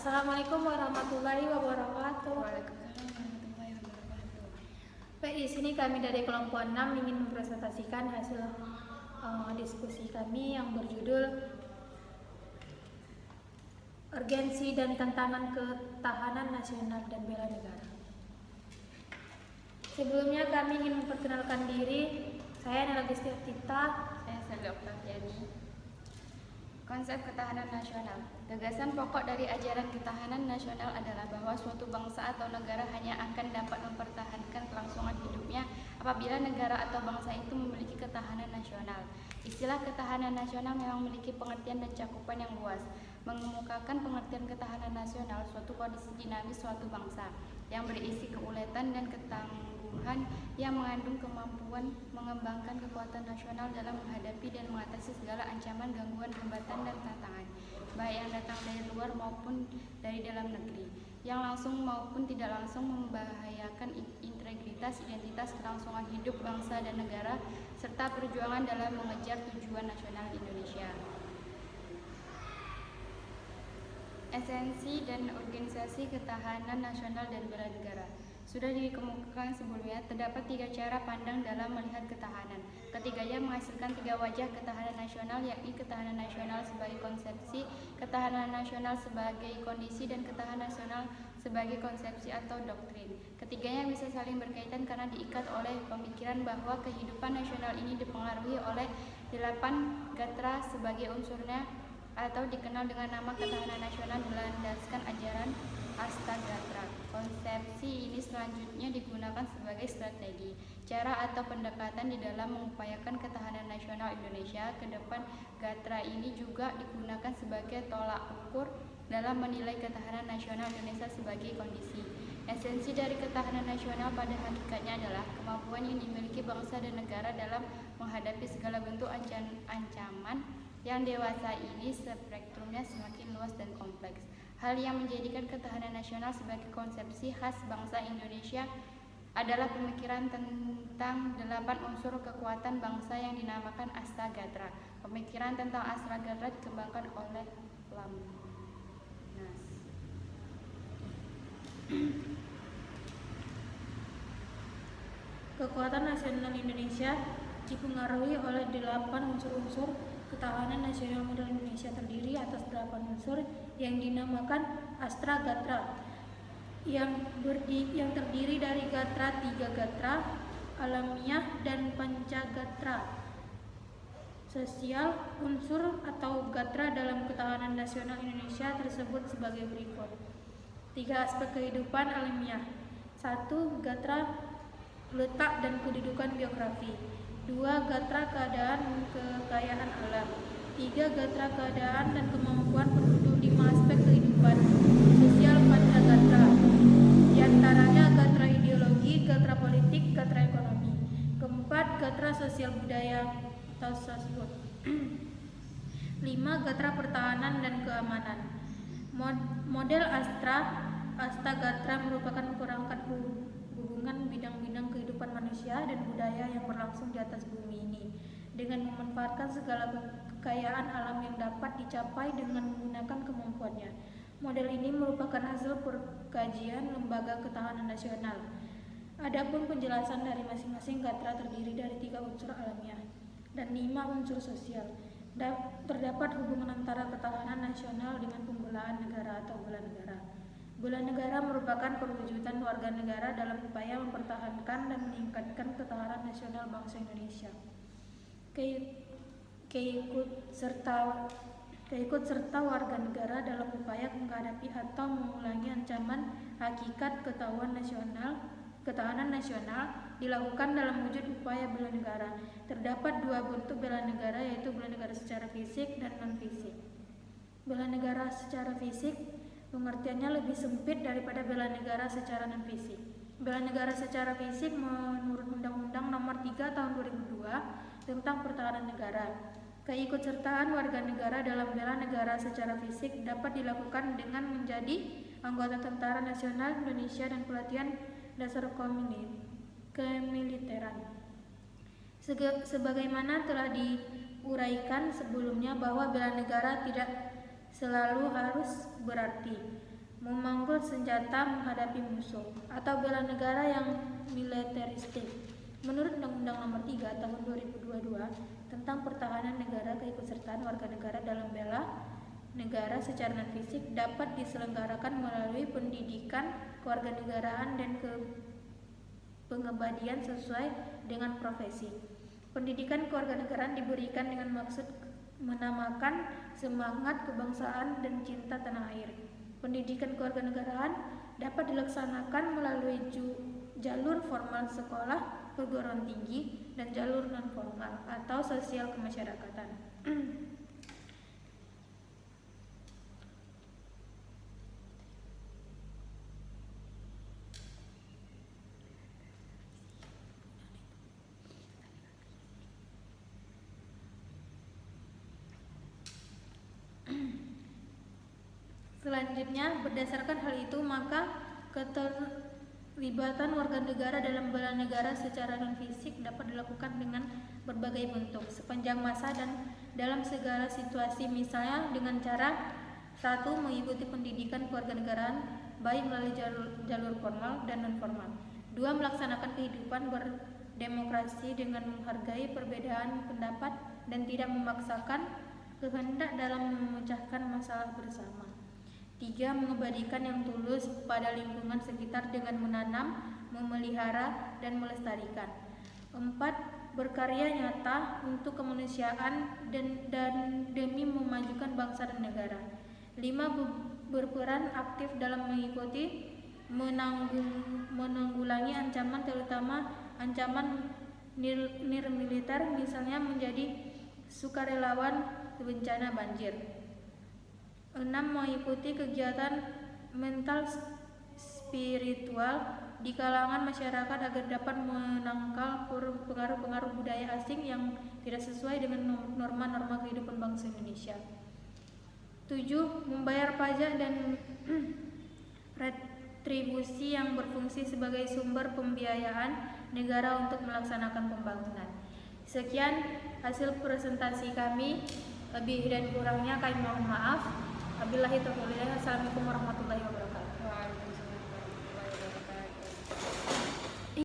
Assalamualaikum warahmatullahi wabarakatuh. Waalaikumsalam warahmatullahi wabarakatuh. Baik, di sini kami dari kelompok 6 ingin mempresentasikan hasil diskusi kami yang berjudul Urgensi dan Tantangan Ketahanan Nasional dan Bela Negara. Sebelumnya kami ingin memperkenalkan diri. Saya Nela Gustiartita. Saya Selda Oktaviani. Konsep ketahanan nasional. Gagasan pokok dari ajaran ketahanan nasional adalah bahwa suatu bangsa atau negara hanya akan dapat mempertahankan kelangsungan hidupnya apabila negara atau bangsa itu memiliki ketahanan nasional. Istilah ketahanan nasional memang memiliki pengertian dan cakupan yang luas, mengemukakan pengertian ketahanan nasional suatu kondisi dinamis suatu bangsa yang berisi keuletan dan ketangguhan yang mengandung kemampuan mengembangkan kekuatan nasional dalam menghadapi dan mengatasi segala ancaman, gangguan, hambatan, dan tantangan, baik yang datang dari luar maupun dari dalam negeri, yang langsung maupun tidak langsung membahayakan integritas, identitas, kelangsungan hidup bangsa dan negara, serta perjuangan dalam mengejar tujuan nasional Indonesia. Esensi dan organisasi ketahanan nasional dan bela negara. Sudah dikemukakan sebelumnya, terdapat 3 cara pandang dalam melihat ketahanan. Ketiganya menghasilkan 3 wajah ketahanan nasional, yakni ketahanan nasional sebagai konsepsi, ketahanan nasional sebagai kondisi, dan ketahanan nasional sebagai konsepsi atau doktrin. Ketiganya bisa saling berkaitan karena diikat oleh pemikiran bahwa kehidupan nasional ini dipengaruhi oleh 8 gatra sebagai unsurnya, atau dikenal dengan nama ketahanan nasional berlandaskan ajaran Astagatra. Konsepsi ini selanjutnya digunakan sebagai strategi, cara atau pendekatan di dalam mengupayakan ketahanan nasional Indonesia ke depan. Gatra ini juga digunakan sebagai tolak ukur dalam menilai ketahanan nasional Indonesia sebagai kondisi. Esensi dari ketahanan nasional pada hakikatnya adalah kemampuan yang dimiliki bangsa dan negara dalam menghadapi segala bentuk ancaman yang dewasa ini spektrumnya semakin luas dan kompleks. Hal yang menjadikan ketahanan nasional sebagai konsepsi khas bangsa Indonesia adalah pemikiran tentang 8 unsur kekuatan bangsa yang dinamakan Astagatra. Pemikiran tentang Astagatra dikembangkan oleh Lamnas. Kekuatan nasional Indonesia dipengaruhi oleh 8 unsur-unsur ketahanan nasional model Indonesia, terdiri atas 8 unsur yang dinamakan Astragatra yang terdiri dari gatra 3 gatra alamiah dan pancagatra sosial. Unsur atau gatra dalam ketahanan nasional Indonesia tersebut sebagai berikut. 3 aspek kehidupan alamiah. 1. Gatra letak dan kedudukan geografi. 2. Gatra keadaan dan kekayaan alam. 3. Gatra keadaan dan kemampuan penduduk. 5 aspek kehidupan sosial pancagatra, di antaranya gatra ideologi, gatra politik, gatra ekonomi. 4. Gatra sosial budaya atau sosbud. 5. Gatra pertahanan dan keamanan. Model Astagatra merupakan perangkat hubungan bidang-bidang kehidupan manusia dan budaya yang berlangsung di atas bumi ini dengan memanfaatkan segala kekayaan alam yang dapat dicapai dengan menggunakan kemampuannya. Model ini merupakan hasil perkajian Lembaga Ketahanan Nasional. Adapun penjelasan dari masing-masing gatra terdiri dari 3 unsur alamiah dan 5 unsur sosial. Terdapat hubungan antara ketahanan nasional dengan pembelaan negara atau bela negara. Bela negara merupakan perwujudan warga negara dalam upaya mempertahankan dan meningkatkan ketahanan nasional bangsa Indonesia. Keikut serta warga negara dalam upaya menghadapi atau mengulangi ancaman hakikat ketahanan nasional dilakukan dalam wujud upaya bela negara. Terdapat 2 bentuk bela negara, yaitu bela negara secara fisik dan non-fisik. Bela negara secara fisik pengertiannya lebih sempit daripada bela negara secara non-fisik. Bela negara secara fisik menurut Undang-Undang Nomor 3 Tahun 2002 tentang Pertahanan Negara. Keikutsertaan warga negara dalam bela negara secara fisik dapat dilakukan dengan menjadi anggota Tentara Nasional Indonesia dan pelatihan dasar kemiliteran. Sebagaimana telah diuraikan sebelumnya bahwa bela negara tidak selalu harus berarti memanggul senjata menghadapi musuh, atau bela negara yang militeristik. Menurut Undang-Undang Nomor 3 Tahun 2022 tentang Pertahanan Negara, keikutsertaan warga negara dalam bela negara secara non-fisik dapat diselenggarakan melalui pendidikan kewarganegaraan dan pengabdian sesuai dengan profesi. Pendidikan kewarganegaraan diberikan dengan maksud menamakan semangat kebangsaan dan cinta tanah air. Pendidikan kewarganegaraan dapat dilaksanakan melalui jalur formal sekolah perguruan tinggi dan jalur non-formal atau sosial kemasyarakatan. Selanjutnya, berdasarkan hal itu, maka keterlibatan warga negara dalam bela negara secara non-fisik dapat dilakukan dengan berbagai bentuk, sepanjang masa dan dalam segala situasi, misalnya dengan cara 1. Mengikuti pendidikan kewarganegaraan baik melalui jalur formal dan non-formal. 2. Melaksanakan kehidupan berdemokrasi dengan menghargai perbedaan pendapat dan tidak memaksakan kehendak dalam memecahkan masalah bersama. 3. Mengabadikan yang tulus pada lingkungan sekitar dengan menanam, memelihara, dan melestarikan. 4. Berkarya nyata untuk kemanusiaan dan demi memajukan bangsa dan negara. 5. Berperan aktif dalam mengikuti menanggulangi ancaman, terutama ancaman nirmiliter, misalnya menjadi sukarelawan bencana banjir. 6. Mengikuti kegiatan mental spiritual di kalangan masyarakat agar dapat menangkal pengaruh-pengaruh budaya asing yang tidak sesuai dengan norma-norma kehidupan bangsa Indonesia. 7. Membayar pajak dan retribusi yang berfungsi sebagai sumber pembiayaan negara untuk melaksanakan pembangunan. Sekian hasil presentasi kami. Lebih dan kurangnya kami mohon maaf. Wabillahi taufiq wal hidayah. Assalamualaikum warahmatullahi wabarakatuh.